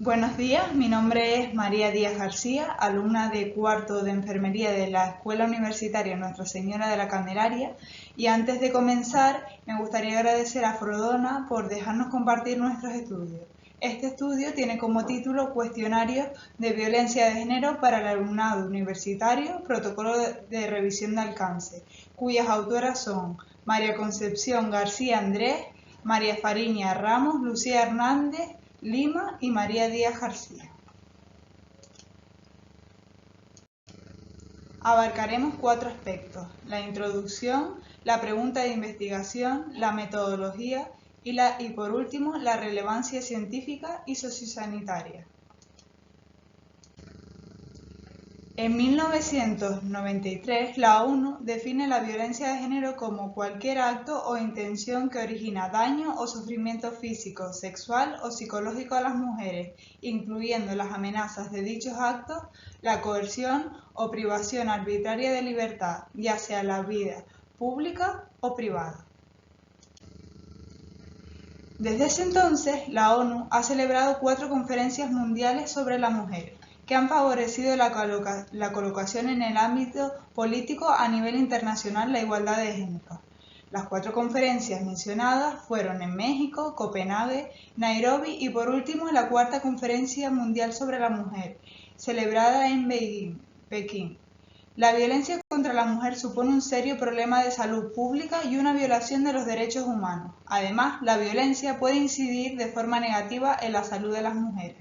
Buenos días, mi nombre es María Díaz García, alumna de cuarto de Enfermería de la Escuela Universitaria Nuestra Señora de la Candelaria, y antes de comenzar me gustaría agradecer a Frodona por dejarnos compartir nuestros estudios. Este estudio tiene como título Cuestionario de Violencia de Género para el Alumnado Universitario, Protocolo de Revisión de Alcance, cuyas autoras son María Concepción García Andrés, María Fariña Ramos, Lucía Hernández Lima y María Díaz García. Abarcaremos 4 aspectos: la introducción, la pregunta de investigación, la metodología y por último, la relevancia científica y sociosanitaria. En 1993, la ONU define la violencia de género como cualquier acto o intención que origina daño o sufrimiento físico, sexual o psicológico a las mujeres, incluyendo las amenazas de dichos actos, la coerción o privación arbitraria de libertad, ya sea la vida pública o privada. Desde ese entonces, la ONU ha celebrado 4 conferencias mundiales sobre la mujer, que han favorecido la colocación en el ámbito político a nivel internacional la igualdad de género. Las 4 conferencias mencionadas fueron en México, Copenhague, Nairobi y por último la 4ª Conferencia Mundial sobre la Mujer, celebrada en Pekín. La violencia contra la mujer supone un serio problema de salud pública y una violación de los derechos humanos. Además, la violencia puede incidir de forma negativa en la salud de las mujeres.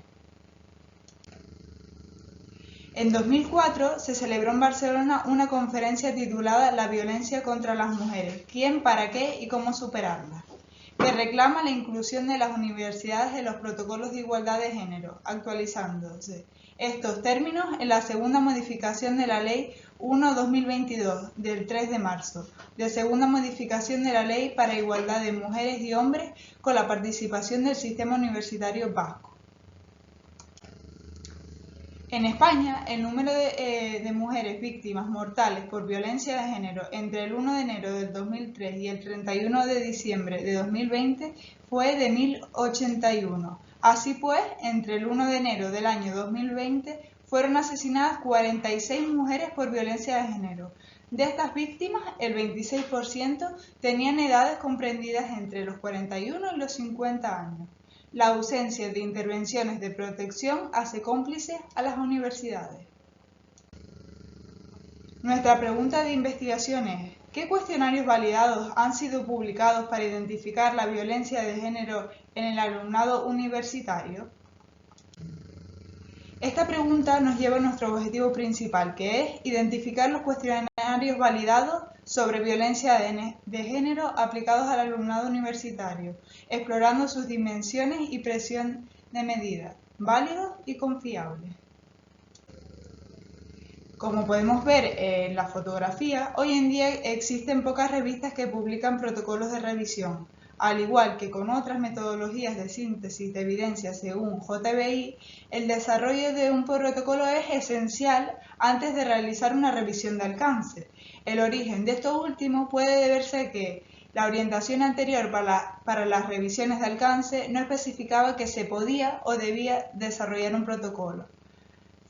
En 2004 se celebró en Barcelona una conferencia titulada La violencia contra las mujeres, ¿quién, para qué y cómo superarla?, que reclama la inclusión de las universidades en los protocolos de igualdad de género, actualizándose estos términos en la segunda modificación de la Ley 1/2022 del 3 de marzo, de segunda modificación de la Ley para Igualdad de Mujeres y Hombres con la participación del sistema universitario vasco. En España, el número de mujeres víctimas mortales por violencia de género entre el 1 de enero del 2003 y el 31 de diciembre de 2020 fue de 1.081. Así pues, entre el 1 de enero del año 2020 fueron asesinadas 46 mujeres por violencia de género. De estas víctimas, el 26% tenían edades comprendidas entre los 41 y los 50 años. La ausencia de intervenciones de protección hace cómplices a las universidades. Nuestra pregunta de investigación es: ¿qué cuestionarios validados han sido publicados para identificar la violencia de género en el alumnado universitario? Esta pregunta nos lleva a nuestro objetivo principal, que es identificar los cuestionarios validados sobre violencia de género aplicados al alumnado universitario, explorando sus dimensiones y presión de medida, válidos y confiables. Como podemos ver en la fotografía, hoy en día existen pocas revistas que publican protocolos de revisión. Al igual que con otras metodologías de síntesis de evidencia según JBI, el desarrollo de un protocolo es esencial antes de realizar una revisión de alcance. El origen de esto último puede deberse a que la orientación anterior para las revisiones de alcance no especificaba que se podía o debía desarrollar un protocolo.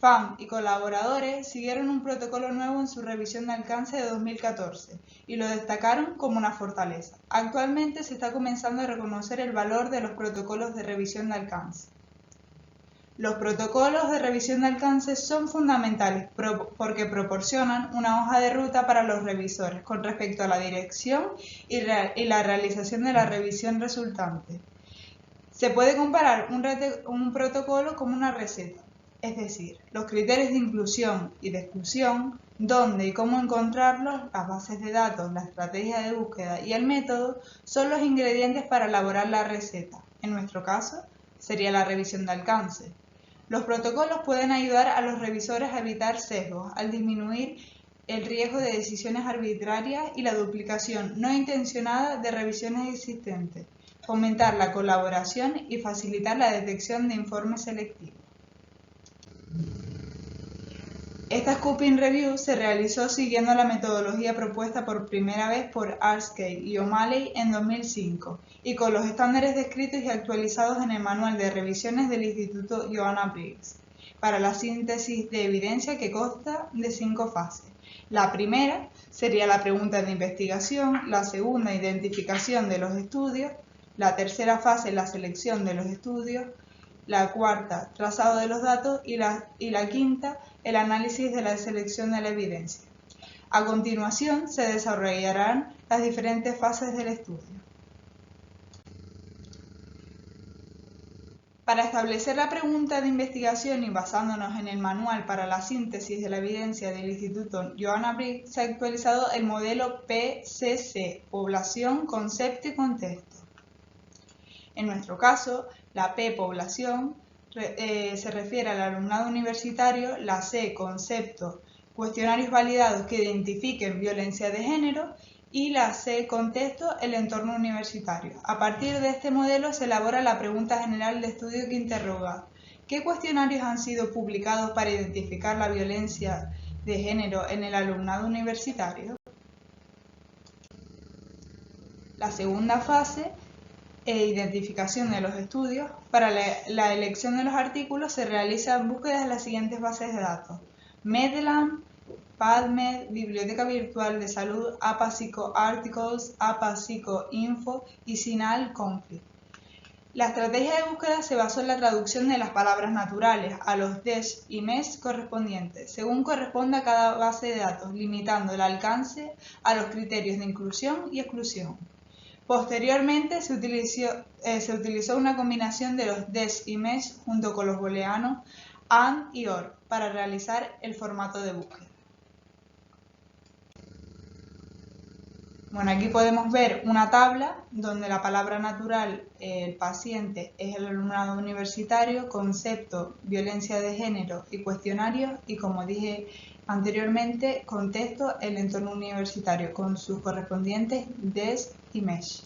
FAM y colaboradores siguieron un protocolo nuevo en su revisión de alcance de 2014 y lo destacaron como una fortaleza. Actualmente se está comenzando a reconocer el valor de los protocolos de revisión de alcance. Los protocolos de revisión de alcance son fundamentales porque proporcionan una hoja de ruta para los revisores con respecto a la dirección y la realización de la revisión resultante. Se puede comparar un protocolo como una receta. Es decir, los criterios de inclusión y de exclusión, dónde y cómo encontrarlos, las bases de datos, la estrategia de búsqueda y el método son los ingredientes para elaborar la receta. En nuestro caso, sería la revisión de alcance. Los protocolos pueden ayudar a los revisores a evitar sesgos, al disminuir el riesgo de decisiones arbitrarias y la duplicación no intencionada de revisiones existentes, fomentar la colaboración y facilitar la detección de informes selectivos. Esta Scoping Review se realizó siguiendo la metodología propuesta por primera vez por Arskey y O'Malley en 2005 y con los estándares descritos y actualizados en el Manual de Revisiones del Instituto Joanna Briggs para la síntesis de evidencia, que consta de 5 fases. La primera sería la pregunta de investigación, la segunda, identificación de los estudios, la tercera fase, la selección de los estudios, la cuarta, trazado de los datos y la quinta, el análisis de la selección de la evidencia. A continuación, se desarrollarán las diferentes fases del estudio. Para establecer la pregunta de investigación y basándonos en el Manual para la Síntesis de la Evidencia del Instituto Joanna Briggs, se ha actualizado el modelo PCC, Población, Concepto y Contexto. En nuestro caso, la P, población, se refiere al alumnado universitario, la C, concepto, cuestionarios validados que identifiquen violencia de género, y la C, contexto, el entorno universitario. A partir de este modelo se elabora la pregunta general de estudio que interroga: ¿qué cuestionarios han sido publicados para identificar la violencia de género en el alumnado universitario? La segunda fase, identificación de los estudios. Para la elección de los artículos se realizan búsquedas de las siguientes bases de datos: Medline, PubMed, Biblioteca Virtual de Salud, APA PsychoArticles, APA PsychoInfo y CINAHL Conflict. La estrategia de búsqueda se basó en la traducción de las palabras naturales a los DES y MES correspondientes, según corresponda a cada base de datos, limitando el alcance a los criterios de inclusión y exclusión. Posteriormente se utilizó una combinación de los DES y MES junto con los booleanos AND y OR para realizar el formato de búsqueda. Bueno, aquí podemos ver una tabla donde la palabra natural, el paciente, es el alumnado universitario, concepto, violencia de género y cuestionarios, y como dije anteriormente, contexto, el entorno universitario con sus correspondientes DES y MES.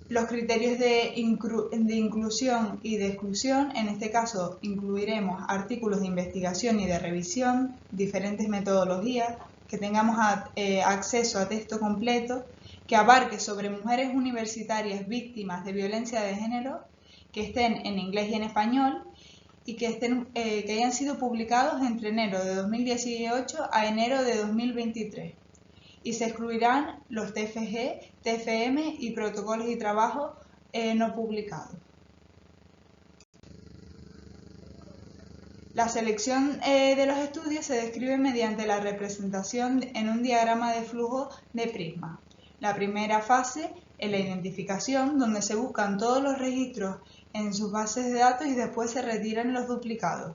Los criterios de inclusión y de exclusión, en este caso incluiremos artículos de investigación y de revisión, diferentes metodologías, que tengamos acceso a texto completo, que abarque sobre mujeres universitarias víctimas de violencia de género, que estén en inglés y en español, y que hayan sido publicados entre enero de 2018 a enero de 2023. Y se excluirán los TFG, TFM y protocolos y trabajos no publicados. La selección de los estudios se describe mediante la representación en un diagrama de flujo de prisma. La primera fase es la identificación, donde se buscan todos los registros en sus bases de datos y después se retiran los duplicados.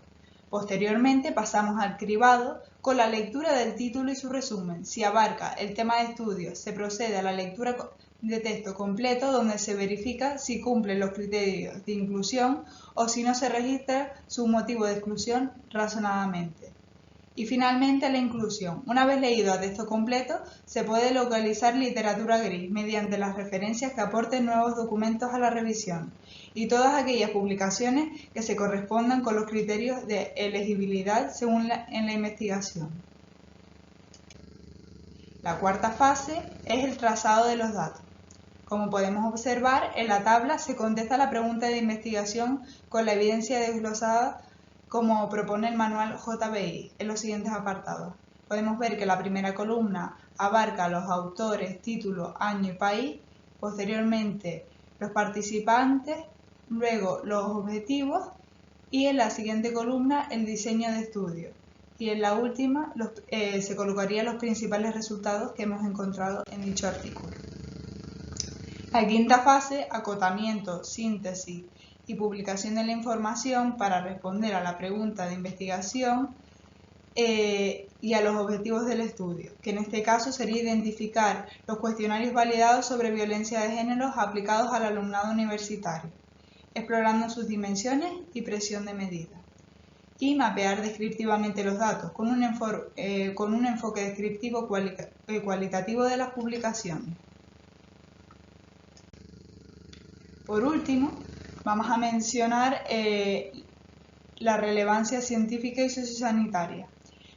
Posteriormente pasamos al cribado con la lectura del título y su resumen. Si abarca el tema de estudio, se procede a la lectura de texto completo, donde se verifica si cumplen los criterios de inclusión o si no se registra su motivo de exclusión razonadamente. Y finalmente la inclusión. Una vez leído a texto completo, se puede localizar literatura gris mediante las referencias que aporten nuevos documentos a la revisión y todas aquellas publicaciones que se correspondan con los criterios de elegibilidad según en la investigación. La cuarta fase es el trazado de los datos. Como podemos observar, en la tabla se contesta la pregunta de investigación con la evidencia desglosada como propone el manual JBI en los siguientes apartados. Podemos ver que la primera columna abarca los autores, título, año y país, posteriormente los participantes, luego los objetivos y en la siguiente columna el diseño de estudio. Y en la última se colocarían los principales resultados que hemos encontrado en dicho artículo. La quinta fase, acotamiento, síntesis y publicación de la información para responder a la pregunta de investigación y a los objetivos del estudio, que en este caso sería identificar los cuestionarios validados sobre violencia de género aplicados al alumnado universitario, explorando sus dimensiones y presión de medida, y mapear descriptivamente los datos con un enfoque descriptivo cualitativo de las publicaciones. Por último, vamos a mencionar la relevancia científica y sociosanitaria.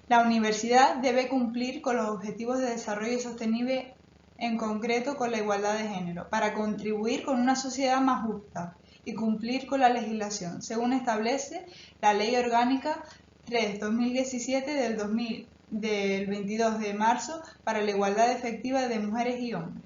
La universidad debe cumplir con los objetivos de desarrollo sostenible, en concreto con la igualdad de género, para contribuir con una sociedad más justa y cumplir con la legislación, según establece la Ley Orgánica 3/2017 del 22 de marzo para la igualdad efectiva de mujeres y hombres.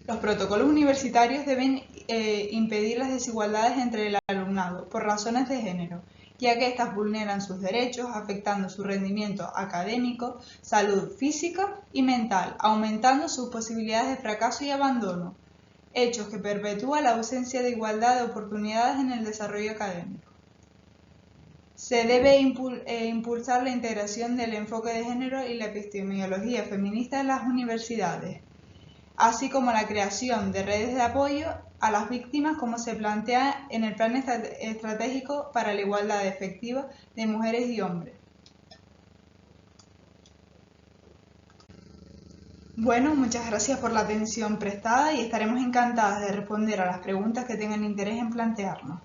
Los protocolos universitarios deben impedir las desigualdades entre el alumnado por razones de género, ya que éstas vulneran sus derechos, afectando su rendimiento académico, salud física y mental, aumentando sus posibilidades de fracaso y abandono, hechos que perpetúan la ausencia de igualdad de oportunidades en el desarrollo académico. Se debe impulsar la integración del enfoque de género y la epistemología feminista en las universidades, así como la creación de redes de apoyo a las víctimas, como se plantea en el Plan Estratégico para la Igualdad Efectiva de Mujeres y Hombres. Bueno, muchas gracias por la atención prestada y estaremos encantadas de responder a las preguntas que tengan interés en plantearnos.